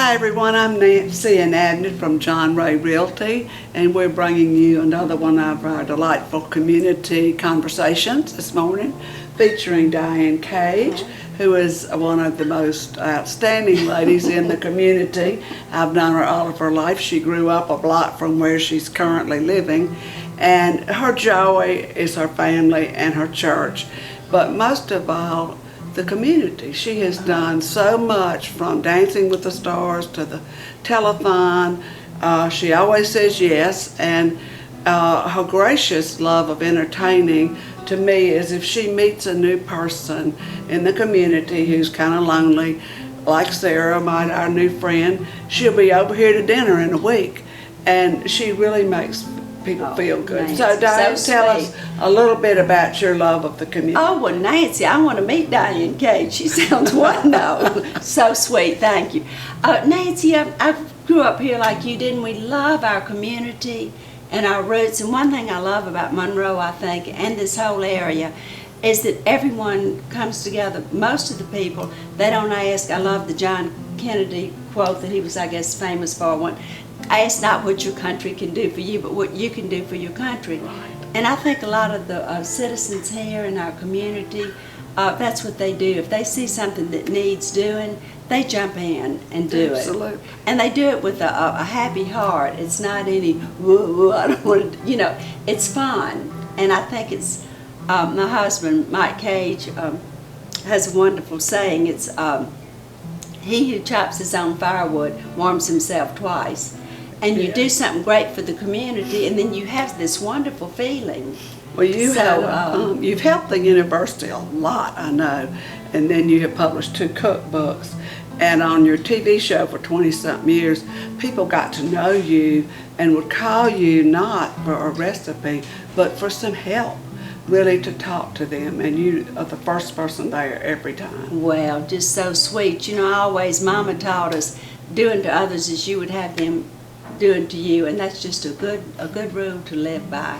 Hi everyone, I'm Nancy Inabnett from John Rea Realty, and we're bringing you another one of our delightful community conversations this morning, featuring Diane Cage, who is one of the most outstanding ladies in the community. I've known her all of her life. She grew up a block from where she's currently living, and her joy is her family and her church, but most of all, the community. She has done so much, from Dancing with the Stars to the telethon. She always says yes, and her gracious love of entertaining to me is if she meets a new person in the community who's kind of lonely, like Sarah, our new friend, she'll be over here to dinner in a week, and she really makes people feel good. Nancy, So Diane, tell us a little bit about your love of the community. Oh, well, Nancy, I want to meet Diane Cage. She sounds wonderful. So sweet, thank you. Nancy, I grew up here like you did, and we love our community and our roots. And one thing I love about Monroe, I think, and this whole area, is that everyone comes together. Most of the people, they don't ask. I love the John Kennedy quote that he was, I guess, famous for. Ask not what your country can do for you, but what you can do for your country. Right. And I think a lot of the citizens here in our community, that's what they do. If they see something that needs doing, they jump in and do Absolutely. it. And they do it with a happy heart. It's not any, whoa, I don't want to, it's fun. And I think it's, my husband, Mike Cage, has a wonderful saying. It's, he who chops his own firewood warms himself twice. And you do something great for the community, and then you have this wonderful feeling. Well, you've helped the university a lot, I know, and then you have published 2 cookbooks, and on your TV show for 20-something years, people got to know you and would call you not for a recipe, but for some help, really to talk to them, and you are the first person there every time. Well, just so sweet. Mama taught us, doing to others as you would have them doing to you, and that's just a good rule to live by.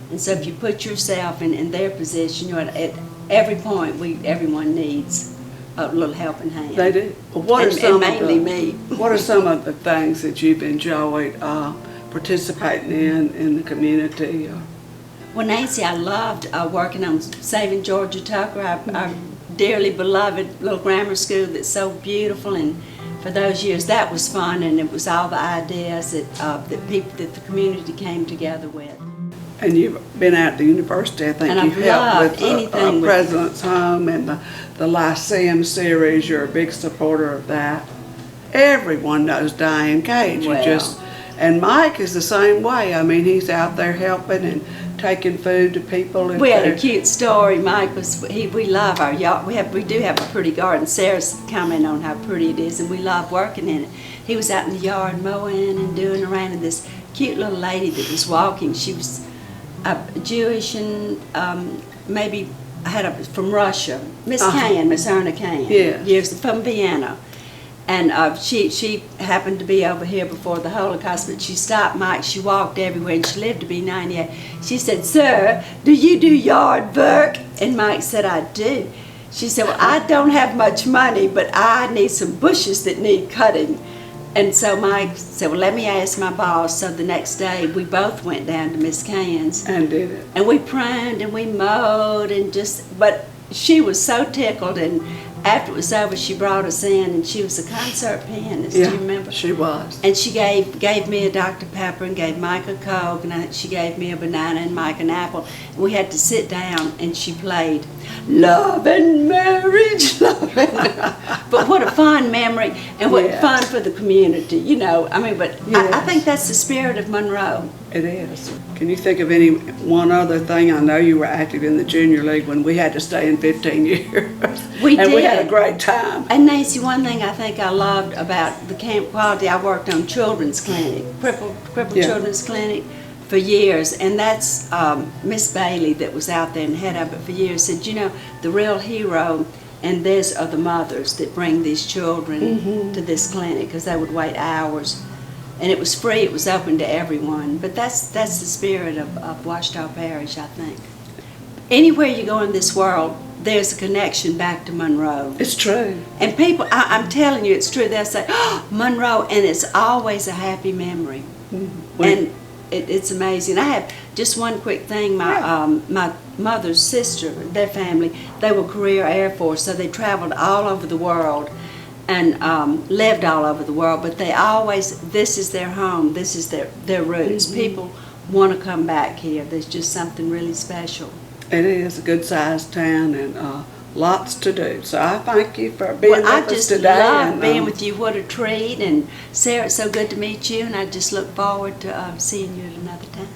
And so if you put yourself in their position, at every point, everyone needs a little helping hand. They do. Well, what are some of the things that you've enjoyed participating in the community? Well, Nancy, I loved working on Saving Georgia Tucker, our dearly beloved little grammar school that's so beautiful, and for those years that was fun, and it was all the ideas that the community came together with. And you've been out at the university. I think you've helped with President's Home and the Lyceum series. You're a big supporter of that. Everyone knows Diane Cage. And Mike is the same way. I mean, he's out there helping and taking food to people. We had a cute story. Mike we love our yard. We do have a pretty garden. Sarah's comment on how pretty it is, and we love working in it. He was out in the yard mowing and doing around, and this cute little lady that was walking. She was Jewish and maybe from Russia. Miss Erna Can. Yeah. Years from Vienna. And she happened to be over here before the Holocaust, but she stopped Mike. She walked everywhere, and she lived to be 98. She said, "Sir, do you do yard work?" And Mike said, "I do." She said, "Well, I don't have much money, but I need some bushes that need cutting." And so Mike said, "Well, let me ask my boss." So the next day, we both went down to Miss Can's. And did it. And we pruned and we mowed but she was so tickled, and after it was over, she brought us in, and she was a concert pianist. Yeah, do you remember? She was. And she gave me a Dr. Pepper and gave Mike a Coke, and she gave me a banana and Mike an apple. And we had to sit down, and she played Love and Marriage, But what a fun memory, and what fun for the community, I think that's the spirit of Monroe. It is. Can you think of one other thing? I know you were active in the junior league when we had to stay in 15 years. We did. We had a great time. And Nancy, one thing I think I loved about the Camp Quality, I worked on children's clinic, crippled children's clinic for years, and that's Miss Bailey that was out there and head of it for years, said, the real hero and these are the mothers that bring these children to this clinic, because they would wait hours. And it was free, it was open to everyone. But that's the spirit of Ouachita Parish, I think. Anywhere you go in this world, there's a connection back to Monroe. It's true. And people, I'm telling you, it's true. They'll say, oh, Monroe, and it's always a happy memory. And it's amazing. I have just one quick thing. My mother's sister, their family, they were career Air Force, so they traveled all over the world and lived all over the world. But they always, this is their home. This is their roots. People want to come back here. There's just something really special. It is a good-sized town and lots to do. So I thank you for being with us today. I just love being with you. What a treat. And Sarah, it's so good to meet you, and I just look forward to seeing you at another time.